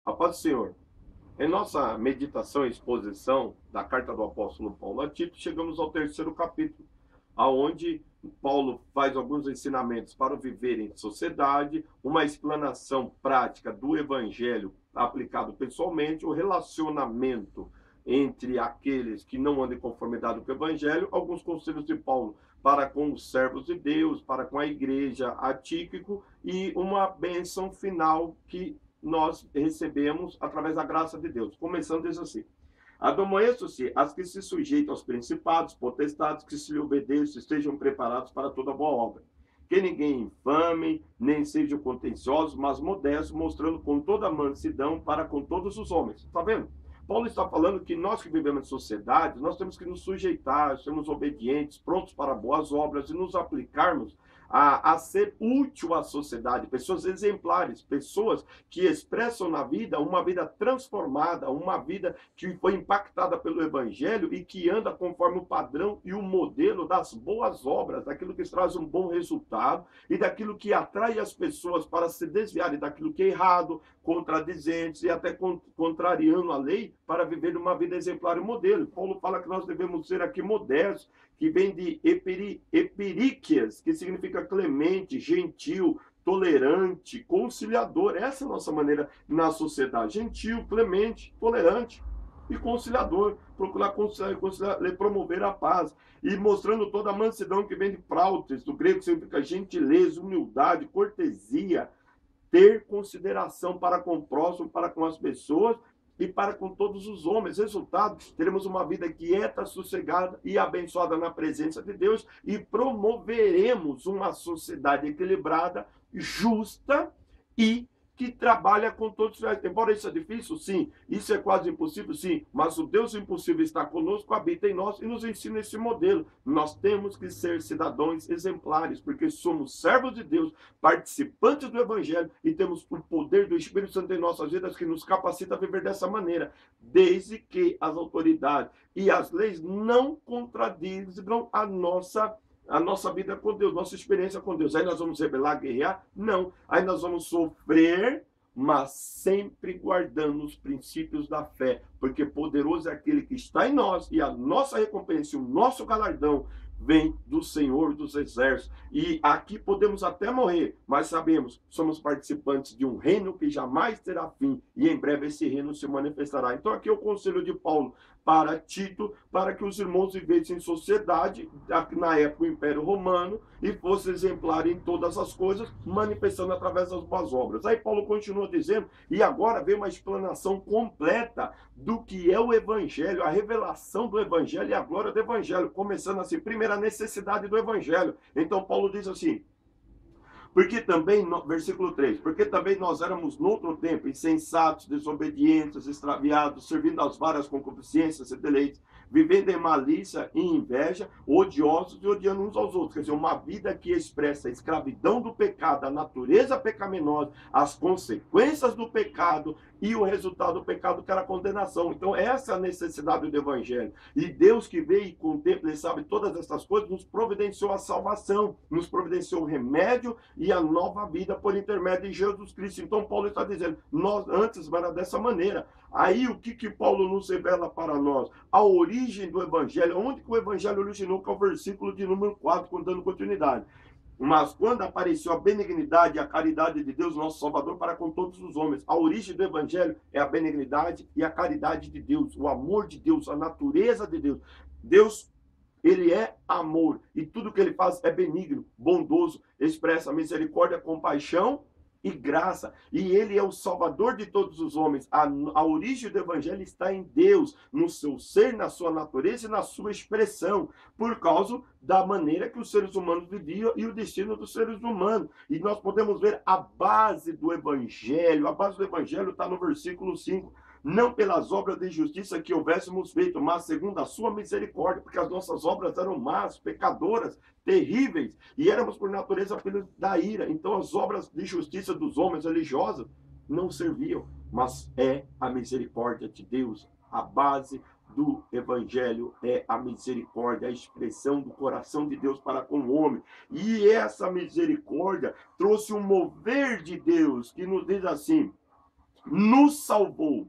A paz do Senhor. Em nossa meditação e exposição da carta do apóstolo Paulo a Tito, chegamos ao terceiro capítulo, aonde Paulo faz alguns ensinamentos para o viver em sociedade, uma explanação prática do evangelho aplicado pessoalmente, o relacionamento entre aqueles que não andam em conformidade com o evangelho, alguns conselhos de Paulo para com os servos de Deus, para com a igreja, a Tíquico, e uma bênção final que nós recebemos através da graça de Deus. Começando diz assim: admoeço-se as que se sujeitam aos principados, potestades, que se lhe obedeçam, estejam preparados para toda boa obra. Que ninguém infame, nem sejam contenciosos, mas modestos, mostrando com toda mansidão para com todos os homens. Está vendo? Paulo está falando que nós que vivemos em sociedade, nós temos que nos sujeitar, sermos obedientes, prontos para boas obras e nos aplicarmos a ser útil à sociedade, pessoas exemplares, pessoas que expressam na vida uma vida transformada, uma vida que foi impactada pelo Evangelho e que anda conforme o padrão e o modelo das boas obras, daquilo que traz um bom resultado e daquilo que atrai as pessoas para se desviarem daquilo que é errado, contradizentes e até contrariando a lei para viver uma vida exemplar e modelo. Paulo fala que nós devemos ser aqui modestos, que vem de epiríquias, que significa clemente, gentil, tolerante, conciliador. Essa é a nossa maneira na sociedade. Gentil, clemente, tolerante e conciliador. Procurar conciliar, promover a paz. E mostrando toda a mansidão que vem de prautes, do grego, que significa gentileza, humildade, cortesia, ter consideração para com o próximo, para com as pessoas e para com todos os homens. Resultado, teremos uma vida quieta, sossegada e abençoada na presença de Deus e promoveremos uma sociedade equilibrada, justa e que trabalha com todos. Embora isso é difícil, sim, isso é quase impossível, sim, mas o Deus impossível está conosco, habita em nós e nos ensina esse modelo. Nós temos que ser cidadãos exemplares, porque somos servos de Deus, participantes do Evangelho e temos o poder do Espírito Santo em nossas vidas que nos capacita a viver dessa maneira, desde que as autoridades e as leis não contradigam a nossa vida com Deus, nossa experiência com Deus. Aí nós vamos rebelar, guerrear? Não. Aí nós vamos sofrer, mas sempre guardando os princípios da fé, porque poderoso é aquele que está em nós e a nossa recompensa, o nosso galardão vem do Senhor dos Exércitos. E aqui podemos até morrer, mas sabemos, somos participantes de um reino que jamais terá fim e em breve esse reino se manifestará. Então aqui é o conselho de Paulo para Tito, para que os irmãos vivessem em sociedade, na época o Império Romano, e fosse exemplar em todas as coisas, manifestando através das boas obras. Aí Paulo continua dizendo, e agora vem uma explanação completa do que é o Evangelho, a revelação do Evangelho e a glória do Evangelho, começando assim, primeiro a necessidade do Evangelho. Então Paulo diz assim: porque também, versículo 3, porque também nós éramos noutro tempo insensatos, desobedientes, extraviados, servindo às várias concupiscências e deleites, vivendo em malícia e inveja, odiosos e odiando uns aos outros. Quer dizer, uma vida que expressa a escravidão do pecado, a natureza pecaminosa, as consequências do pecado e o resultado do pecado, que era a condenação. Então, essa é a necessidade do Evangelho. E Deus que veio e com o tempo, ele sabe todas essas coisas, nos providenciou a salvação, nos providenciou o remédio e a nova vida por intermédio de Jesus Cristo. Então Paulo está dizendo, nós antes era dessa maneira. Aí o que Paulo nos revela para nós? A origem do Evangelho, onde que o Evangelho originou, que é o versículo de número 4, dando continuidade. Mas quando apareceu a benignidade e a caridade de Deus, nosso Salvador, para com todos os homens. A origem do Evangelho é a benignidade e a caridade de Deus, o amor de Deus, a natureza de Deus. Deus, ele é amor e tudo que ele faz é benigno, bondoso, expressa misericórdia, compaixão e graça. E ele é o Salvador de todos os homens. A origem do Evangelho está em Deus, no seu ser, na sua natureza e na sua expressão, por causa da maneira que os seres humanos viviam e o destino dos seres humanos. E nós podemos ver a base do Evangelho. A base do Evangelho está no versículo 5. Não pelas obras de justiça que houvéssemos feito, mas segundo a sua misericórdia, porque as nossas obras eram más, pecadoras, terríveis, e éramos por natureza filhos da ira. Então as obras de justiça dos homens religiosos não serviam, mas é a misericórdia de Deus. A base do Evangelho é a misericórdia, a expressão do coração de Deus para com o homem. E essa misericórdia trouxe um mover de Deus, que nos diz assim: nos salvou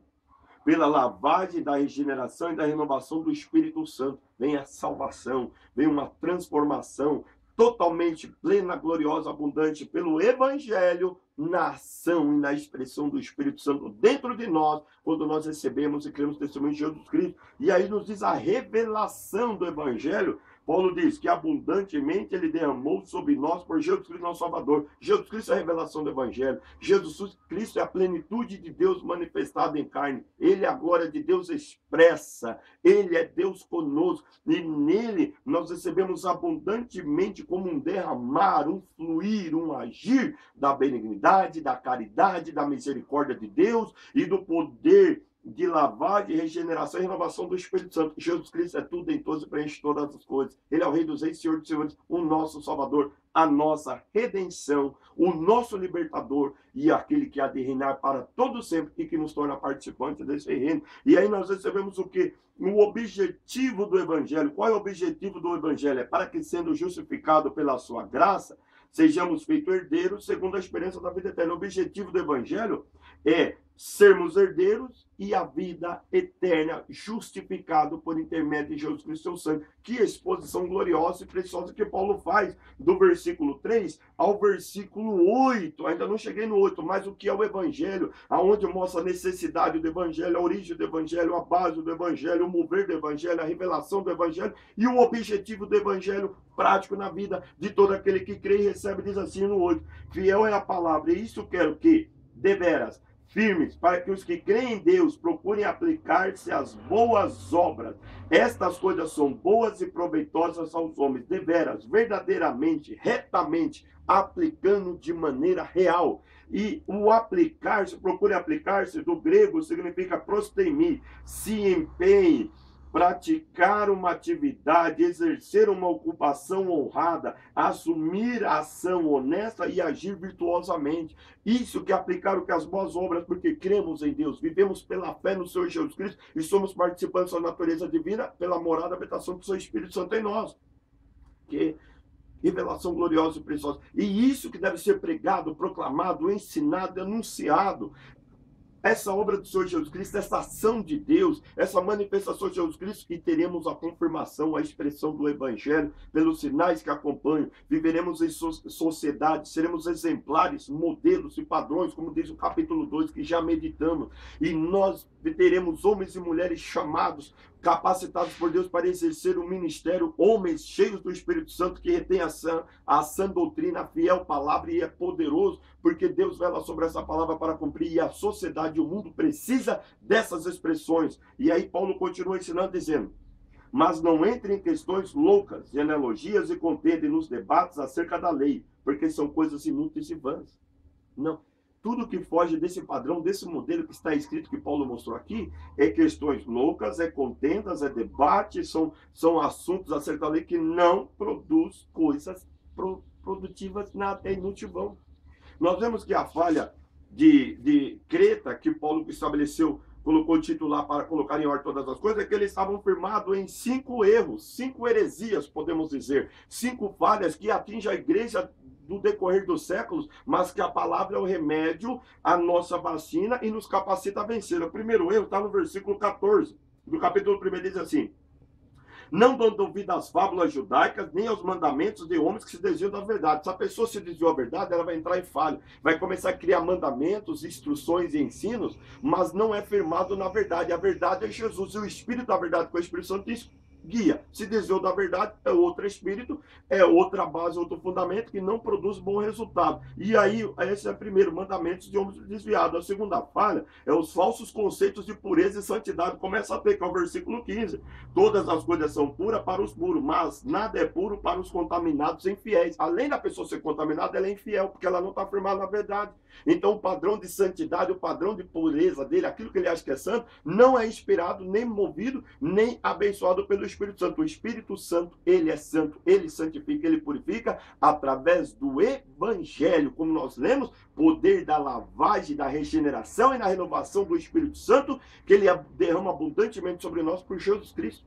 pela lavagem da regeneração e da renovação do Espírito Santo. Vem a salvação, vem uma transformação totalmente plena, gloriosa, abundante pelo Evangelho, na ação e na expressão do Espírito Santo dentro de nós, quando nós recebemos e cremos no testemunho de Jesus Cristo. E aí nos diz a revelação do Evangelho. Paulo diz que abundantemente ele derramou sobre nós por Jesus Cristo, nosso Salvador. Jesus Cristo é a revelação do Evangelho. Jesus Cristo é a plenitude de Deus manifestada em carne. Ele é a glória de Deus expressa. Ele é Deus conosco. E nele nós recebemos abundantemente como um derramar, um fluir, um agir da benignidade, da caridade, da misericórdia de Deus e do poder de lavagem, regeneração e renovação do Espírito Santo. Jesus Cristo é tudo em todos e preenche todas as coisas. Ele é o Rei dos Reis, Senhor dos Senhores, o nosso Salvador, a nossa redenção, o nosso libertador e aquele que há de reinar para todo sempre e que nos torna participantes desse reino. E aí nós recebemos o quê? O objetivo do Evangelho. Qual é o objetivo do Evangelho? É para que, sendo justificado pela sua graça, sejamos feitos herdeiros segundo a esperança da vida eterna. O objetivo do Evangelho é sermos herdeiros e a vida eterna, justificado por intermédio de Jesus Cristo, seu sangue. Que exposição gloriosa e preciosa que Paulo faz do versículo 3 ao versículo 8. Ainda não cheguei no 8, mas o que é o Evangelho, aonde mostra a necessidade do Evangelho, a origem do Evangelho, a base do Evangelho, o mover do Evangelho, a revelação do Evangelho e o objetivo do Evangelho prático na vida de todo aquele que crê e recebe. Diz assim no 8: fiel é a palavra, e isso quero que, deveras, firmes, para que os que creem em Deus procurem aplicar-se às boas obras. Estas coisas são boas e proveitosas aos homens, deveras, verdadeiramente, retamente, aplicando de maneira real. E o aplicar-se, procure aplicar-se, do grego significa prostemi, se empenhe, praticar uma atividade, exercer uma ocupação honrada, assumir a ação honesta e agir virtuosamente. Isso que é aplicar o que as boas obras, porque cremos em Deus, vivemos pela fé no Senhor Jesus Cristo e somos participantes da natureza divina pela morada, habitação do seu Espírito Santo em nós. Que revelação gloriosa e preciosa. E isso que deve ser pregado, proclamado, ensinado, anunciado. Essa obra do Senhor Jesus Cristo, essa ação de Deus, essa manifestação de Jesus Cristo, e teremos a confirmação, a expressão do Evangelho, pelos sinais que acompanham. Viveremos em sociedade, seremos exemplares, modelos e padrões, como diz o capítulo 2, que já meditamos. E nós teremos homens e mulheres chamados, capacitados por Deus para exercer o ministério, homens cheios do Espírito Santo, que retém a sã doutrina, a fiel palavra, e é poderoso, porque Deus vela sobre essa palavra para cumprir, e a sociedade, o mundo precisa dessas expressões. E aí Paulo continua ensinando, dizendo: mas não entre em questões loucas, genealogias e contendem nos debates acerca da lei, porque são coisas inúteis e vãs. Não. Tudo que foge desse padrão, desse modelo que está escrito, que Paulo mostrou aqui, é questões loucas, é contendas, é debate, são assuntos acerca da lei que não produz coisas produtivas, nada, é inútil, vão. Nós vemos que a falha de Creta, que Paulo estabeleceu, colocou o título lá para colocar em ordem todas as coisas, é que eles estavam firmados em 5 erros, 5 heresias, podemos dizer, 5 falhas que atingem a igreja do decorrer dos séculos, mas que a palavra é o remédio, a nossa vacina, e nos capacita a vencer. O primeiro erro está no versículo 14 do capítulo 1, diz assim: não dando ouvido às fábulas judaicas, nem aos mandamentos de homens que se desviam da verdade. Se a pessoa se desviou da verdade, ela vai entrar em falha, vai começar a criar mandamentos, instruções e ensinos, mas não é firmado na verdade. A verdade é Jesus, e o Espírito da verdade, com o Espírito Santo, guia. Se desviou da verdade, é outro espírito, é outra base, outro fundamento que não produz bom resultado. E aí, esse é o primeiro mandamento de homens desviados. A segunda falha é os falsos conceitos de pureza e santidade. Começa a ter, que é o versículo 15. Todas as coisas são puras para os puros, mas nada é puro para os contaminados e infiéis. Além da pessoa ser contaminada, ela é infiel, porque ela não está firmada na verdade. Então, o padrão de santidade, o padrão de pureza dele, aquilo que ele acha que é santo, não é inspirado, nem movido, nem abençoado pelo Espírito Santo. O Espírito Santo, ele é santo, ele santifica, ele purifica através do Evangelho, como nós lemos, poder da lavagem, da regeneração e da renovação do Espírito Santo, que ele derrama abundantemente sobre nós por Jesus Cristo.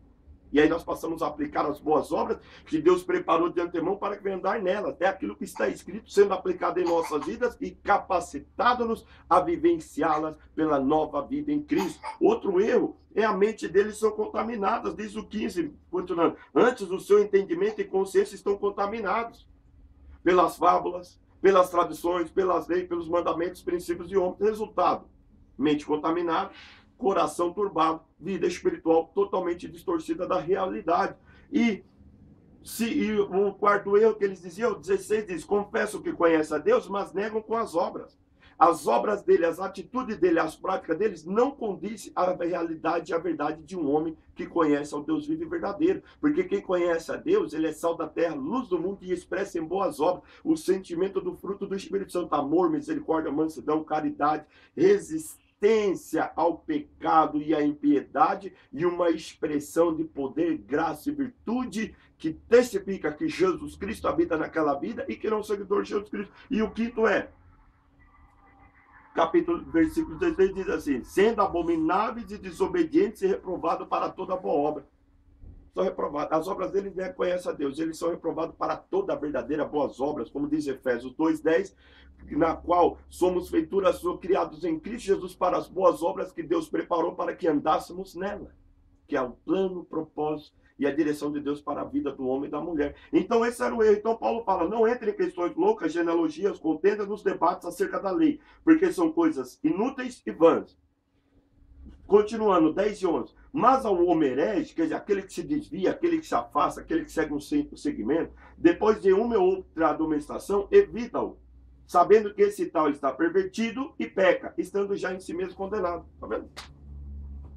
E aí nós passamos a aplicar as boas obras que Deus preparou de antemão para que venha andar nelas. É aquilo que está escrito sendo aplicado em nossas vidas e capacitado-nos a vivenciá-las pela nova vida em Cristo. Outro erro é a mente deles são contaminadas, diz o 15, continuando. Antes o seu entendimento e consciência estão contaminados pelas fábulas, pelas tradições, pelas leis, pelos mandamentos, princípios de homens. Resultado, mente contaminada, coração turbado, vida espiritual totalmente distorcida da realidade. E o quarto erro que eles diziam, o 16 diz, confessam que conhecem a Deus, mas negam com as obras. As obras dele, as atitudes dele, as práticas deles não condizem à realidade e à verdade de um homem que conhece ao Deus vivo e verdadeiro. Porque quem conhece a Deus, ele é sal da terra, luz do mundo e expressa em boas obras o sentimento do fruto do Espírito Santo, amor, misericórdia, mansidão, caridade, resistência ao pecado e à impiedade e uma expressão de poder, graça e virtude que testifica que Jesus Cristo habita naquela vida e que não é um seguidor de Jesus Cristo. E o quinto é, versículo 16 diz assim, sendo abomináveis e desobedientes e reprovados para toda boa obra. São reprovados. As obras deles não conhecem a Deus, eles são reprovados para toda a verdadeira boas obras, como diz Efésios 2:10, na qual somos feituras criados em Cristo Jesus para as boas obras que Deus preparou para que andássemos nela, que é o plano, o propósito e a direção de Deus para a vida do homem e da mulher. Então esse era o erro. Então Paulo fala, não entre em questões loucas, genealogias, contendas nos debates acerca da lei, porque são coisas inúteis e vãs. Continuando, 10 e 11. Mas ao homem herege, quer dizer, aquele que se desvia, aquele que se afasta, aquele que segue um segmento, depois de uma ou outra admoestação, evita-o, sabendo que esse tal está pervertido e peca, estando já em si mesmo condenado. Está vendo?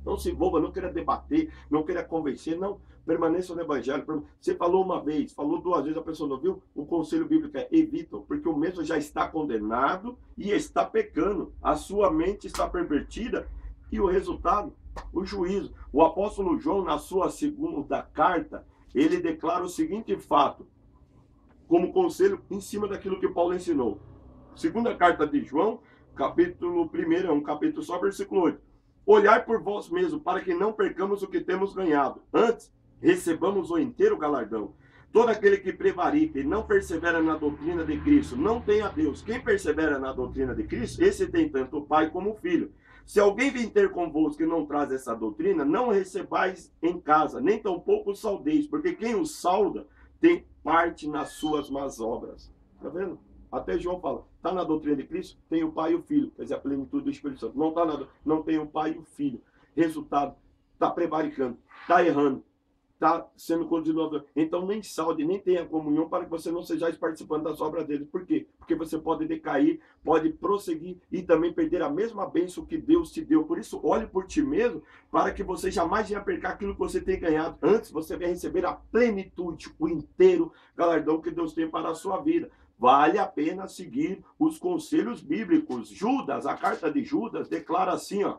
Não se envolva, não queira debater, não queira convencer, não. Permaneça no evangelho. Você falou uma vez, falou duas vezes, a pessoa não viu? O conselho bíblico é evita, porque o mesmo já está condenado e está pecando. A sua mente está pervertida e o resultado, o juízo. O apóstolo João, na sua segunda carta, ele declara o seguinte fato, como conselho em cima daquilo que Paulo ensinou. Segunda carta de João, capítulo 1, é um capítulo só, versículo 8. Olhai por vós mesmos, para que não percamos o que temos ganhado. Antes, recebamos o inteiro galardão. Todo aquele que prevarica e não persevera na doutrina de Cristo, não tem a Deus. Quem persevera na doutrina de Cristo, esse tem tanto o Pai como o Filho. Se alguém vem ter convosco e não traz essa doutrina, não recebais em casa, nem tampouco saudeis, porque quem o sauda tem parte nas suas más obras. Está vendo? Até João fala, está na doutrina de Cristo? Tem o Pai e o Filho, quer dizer, a plenitude do Espírito Santo. Não, não tem o Pai e o Filho. Resultado, está prevaricando, está errando, está sendo continuador. Então nem salde, nem tenha comunhão para que você não seja participando das obras dele. Por quê? Porque você pode decair, pode prosseguir e também perder a mesma bênção que Deus te deu. Por isso, olhe por ti mesmo para que você jamais venha perder aquilo que você tem ganhado. Antes, você vai receber a plenitude, o inteiro galardão que Deus tem para a sua vida. Vale a pena seguir os conselhos bíblicos. Judas, a carta de Judas, declara assim, ó.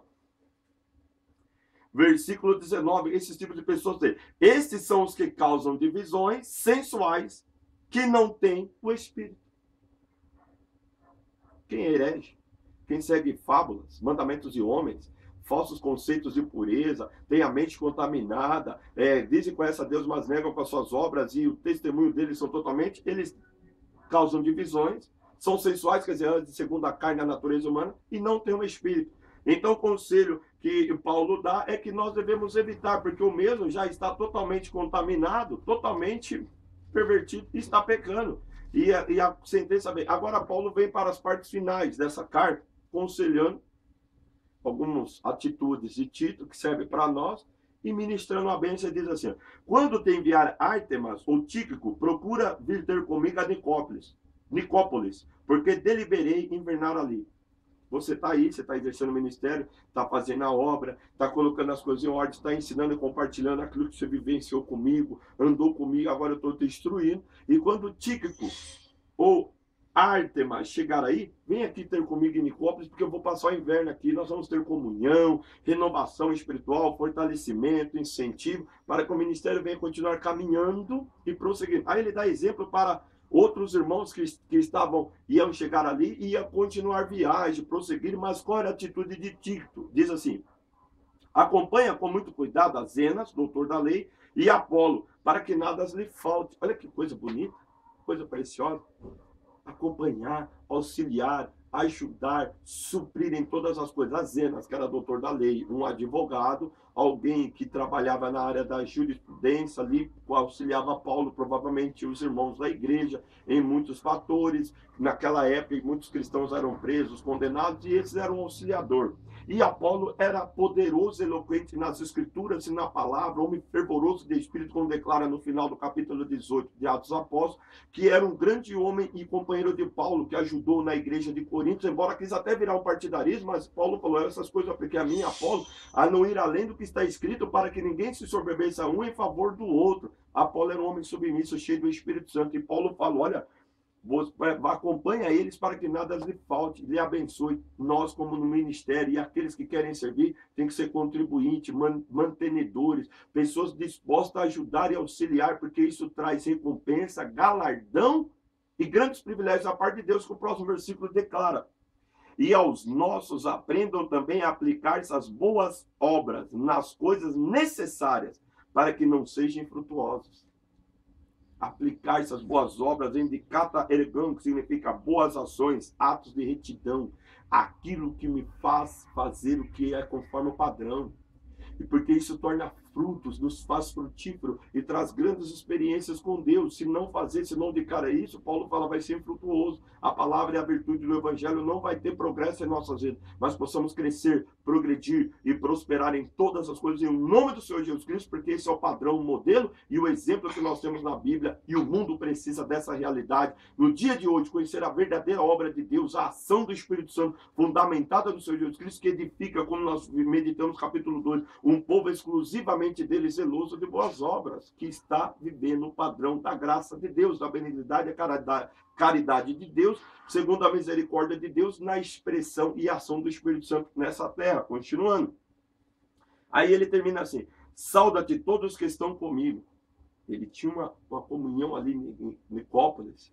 Versículo 19, esses tipos de pessoas têm. Esses são os que causam divisões sensuais, que não têm o Espírito. Quem é herege? Quem segue fábulas, mandamentos de homens, falsos conceitos de pureza, tem a mente contaminada, dizem que conhecem a Deus, mas negam com as suas obras, e o testemunho deles são totalmente... Eles causam divisões, são sensuais, quer dizer, segundo a carne e a natureza humana, e não têm um espírito. Então, o conselho que Paulo dá é que nós devemos evitar, porque o mesmo já está totalmente contaminado, totalmente pervertido, e está pecando. E a sentença vem. Agora, Paulo vem para as partes finais dessa carta, aconselhando algumas atitudes de Tito, que servem para nós, e ministrando a bênção, ele diz assim, quando te enviar Ártemas ou Tíquico, procura vir ter comigo a Nicópolis, porque deliberei invernar ali. Você está aí, você está exercendo o ministério, está fazendo a obra, está colocando as coisas em ordem, está ensinando e compartilhando aquilo que você vivenciou comigo, andou comigo, agora eu estou te instruindo. E quando Tíquico ou Ártemas chegar aí, vem aqui ter comigo em Nicópolis, porque eu vou passar o inverno aqui, nós vamos ter comunhão, renovação espiritual, fortalecimento, incentivo, para que o ministério venha continuar caminhando e prosseguindo. Aí ele dá exemplo para outros irmãos que iam chegar ali e iam continuar viagem, prosseguir, mas qual era a atitude de Tito? Diz assim, Acompanha com muito cuidado a Zenas, doutor da lei, e Apolo, para que nada lhe falte. Olha que coisa bonita, coisa preciosa. Acompanhar, auxiliar, ajudar, suprir em todas as coisas. A Zenas, que era doutor da lei, um advogado, alguém que trabalhava na área da jurisprudência ali, auxiliava Paulo, provavelmente os irmãos da igreja, em muitos fatores. Naquela época, muitos cristãos eram presos, condenados, e esses eram um auxiliador. E Apolo era poderoso, eloquente nas escrituras e na palavra, homem fervoroso de espírito, como declara no final do capítulo 18 de Atos dos Apóstolos, que era um grande homem e companheiro de Paulo, que ajudou na igreja de Corinto, embora quis até virar um partidarismo, mas Paulo falou, essas coisas eu apliquei a mim, Apolo, a não ir além do que está escrito, para que ninguém se soberbeça um em favor do outro. Apolo era um homem submisso, cheio do Espírito Santo, e Paulo falou, olha, acompanha eles para que nada lhe falte, lhe abençoe. Nós, como no ministério, e aqueles que querem servir, tem que ser contribuintes, mantenedores, pessoas dispostas a ajudar e auxiliar, porque isso traz recompensa, galardão e grandes privilégios da parte de Deus, que o próximo versículo declara. E aos nossos aprendam também a aplicar essas boas obras nas coisas necessárias, para que não sejam infrutuosos. Aplicar essas boas obras, indicata ergon, que significa boas ações, atos de retidão, aquilo que me faz fazer o que é conforme o padrão. E porque isso torna frutos, nos faz frutífero e traz grandes experiências com Deus. Se não fazer, se não dedicar a isso, Paulo fala, vai ser infrutuoso. A palavra e a virtude do evangelho não vai ter progresso em nossas vidas, mas possamos crescer, progredir e prosperar em todas as coisas em nome do Senhor Jesus Cristo, porque esse é o padrão, o modelo e o exemplo que nós temos na Bíblia, e o mundo precisa dessa realidade. No dia de hoje, conhecer a verdadeira obra de Deus, a ação do Espírito Santo, fundamentada no Senhor Jesus Cristo, que edifica, como nós meditamos no capítulo 2, um povo exclusivamente dele, zeloso de boas obras, que está vivendo o padrão da graça de Deus, da benignidade e caridade de Deus, segundo a misericórdia de Deus, na expressão e ação do Espírito Santo nessa terra. Continuando. Aí ele termina assim, sauda-te todos que estão comigo. Ele tinha uma comunhão ali em Nicópolis,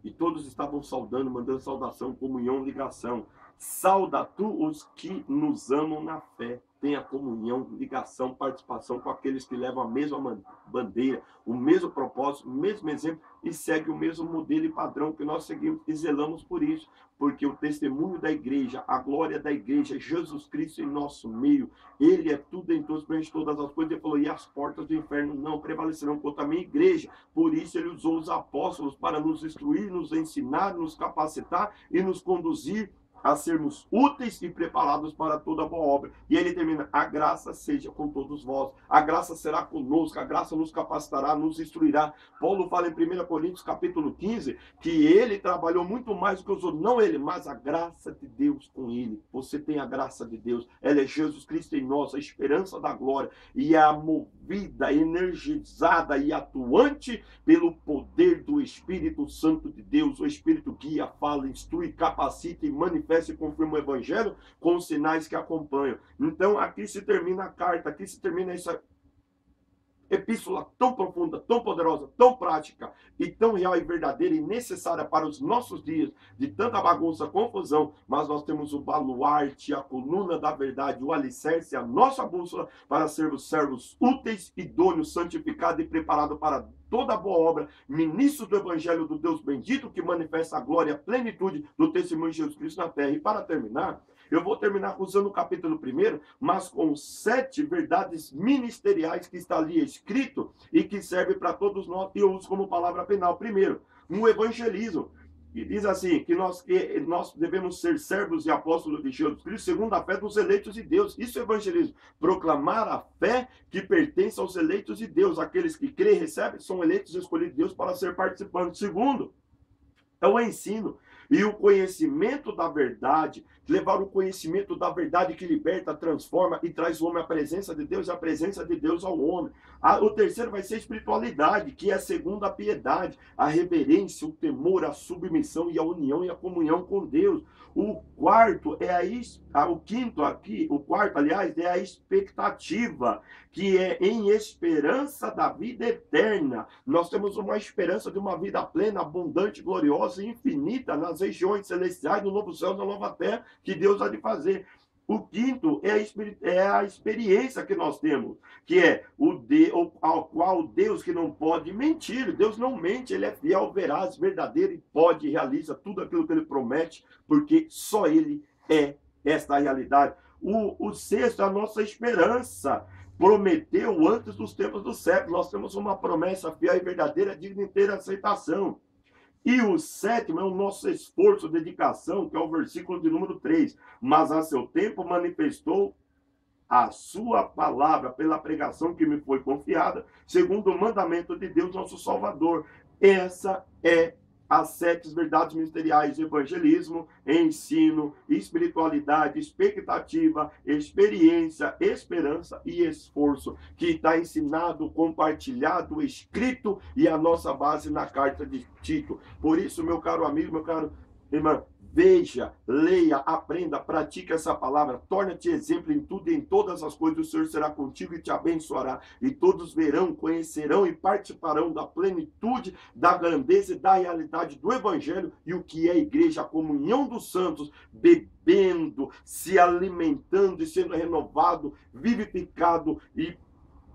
e todos estavam saudando, mandando saudação, comunhão, ligação. Sauda tu os que nos amam na fé. Tenha comunhão, ligação, participação com aqueles que levam a mesma bandeira, o mesmo propósito, o mesmo exemplo e segue o mesmo modelo e padrão que nós seguimos e zelamos por isso. Porque o testemunho da igreja, a glória da igreja, Jesus Cristo em nosso meio, ele é tudo em todos, preenche todas as coisas. Ele falou, e as portas do inferno não prevalecerão contra a minha igreja. Por isso ele usou os apóstolos para nos instruir, nos ensinar, nos capacitar e nos conduzir a sermos úteis e preparados para toda boa obra. E ele termina, a graça seja com todos vós, a graça será conosco, a graça nos capacitará, nos instruirá. Paulo fala em 1 Coríntios capítulo 15, que ele trabalhou muito mais do que os outros, não ele, mas a graça de Deus com ele. Você tem a graça de Deus, ela é Jesus Cristo em nós, a esperança da glória, e é movida, energizada e atuante pelo poder do Espírito Santo de Deus. O Espírito guia, fala, instrui, capacita e manifesta e confirma o evangelho com os sinais que acompanham. Então aqui se termina a carta, aqui se termina essa epístola tão profunda, tão poderosa, tão prática e tão real e verdadeira e necessária para os nossos dias, de tanta bagunça, confusão, mas nós temos o baluarte, a coluna da verdade, o alicerce, a nossa bússola para sermos servos úteis, idôneos, santificados e preparados para toda boa obra, ministros do evangelho do Deus bendito, que manifesta a glória e a plenitude do testemunho de Jesus Cristo na terra. E para terminar, eu vou terminar usando o capítulo 1, mas com 7 verdades ministeriais que está ali escrito e que serve para todos nós, e eu uso como palavra penal. Primeiro, um evangelismo. E diz assim, que nós devemos ser servos e apóstolos de Jesus Cristo, segundo a fé dos eleitos de Deus. Isso é evangelismo. Proclamar a fé que pertence aos eleitos de Deus. Aqueles que creem e recebem são eleitos e escolhidos de Deus para ser participantes. Segundo, é o ensino e o conhecimento da verdade, levar o conhecimento da verdade que liberta, transforma e traz o homem à presença de Deus e a presença de Deus ao homem. O terceiro vai ser a espiritualidade, que é segundo a piedade, a reverência, o temor, a submissão e a união e a comunhão com Deus. O quarto é o quarto, aliás, é a expectativa, que é em esperança da vida eterna. Nós temos uma esperança de uma vida plena, abundante, gloriosa e infinita nas regiões celestiais, no novo céu e na nova terra, que Deus há de fazer. O quinto é a experiência que nós temos, que é ao qual Deus que não pode mentir. Deus não mente, ele é fiel, veraz, verdadeiro e pode e realiza tudo aquilo que ele promete, porque só ele é esta realidade. O sexto é a nossa esperança. Prometeu antes dos tempos do século. Nós temos uma promessa fiel e verdadeira, digna de ter aceitação. E o sétimo é o nosso esforço, dedicação, que é o versículo de número 3. Mas a seu tempo manifestou a sua palavra pela pregação que me foi confiada, segundo o mandamento de Deus, nosso Salvador. Essa é as 7 verdades ministeriais: evangelismo, ensino, espiritualidade, expectativa, experiência, esperança e esforço, que está ensinado, compartilhado, escrito e a nossa base na carta de Tito. Por isso, meu caro amigo, meu caro irmão, veja, leia, aprenda, pratique essa palavra, torna-te exemplo em tudo e em todas as coisas. O Senhor será contigo e te abençoará. E todos verão, conhecerão e participarão da plenitude, da grandeza e da realidade do Evangelho e o que é a igreja, a comunhão dos santos, bebendo, se alimentando e sendo renovado, vivificado e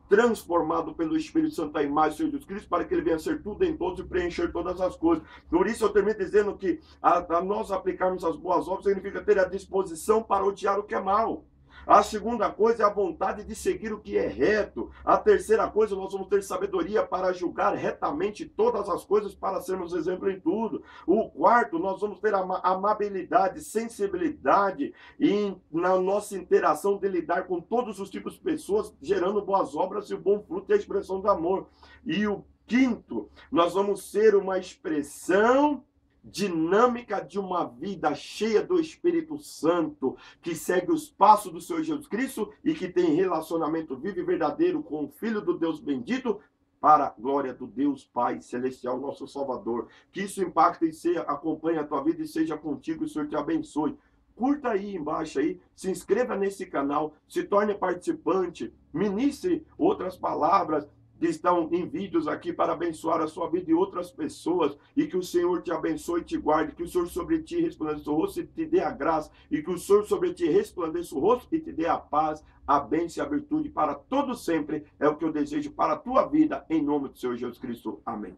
transformado pelo Espírito Santo à imagem de Jesus Cristo, para que ele venha ser tudo em todos e preencher todas as coisas. Por isso eu termino dizendo que a nós aplicarmos as boas obras significa ter a disposição para odiar o que é mal. A segunda coisa é a vontade de seguir o que é reto. A terceira coisa, nós vamos ter sabedoria para julgar retamente todas as coisas, para sermos exemplo em tudo. O quarto, nós vamos ter amabilidade, sensibilidade na nossa interação de lidar com todos os tipos de pessoas, gerando boas obras e o bom fruto e a expressão do amor. E o quinto, nós vamos ser uma expressão dinâmica de uma vida cheia do Espírito Santo, que segue os passos do Senhor Jesus Cristo e que tem relacionamento vivo e verdadeiro com o Filho do Deus bendito, para a glória do Deus Pai Celestial, nosso Salvador. Que isso impacte e acompanhe a tua vida e seja contigo, e o Senhor te abençoe. Curta aí embaixo aí, se inscreva nesse canal, se torne participante, ministre outras palavras que estão em vídeos aqui para abençoar a sua vida e outras pessoas, e que o Senhor te abençoe e te guarde, que o Senhor sobre ti resplandeça o rosto e te dê a graça, e que o Senhor sobre ti resplandeça o rosto e te dê a paz, a bênção e a virtude para todo sempre, é o que eu desejo para a tua vida, em nome do Senhor Jesus Cristo. Amém.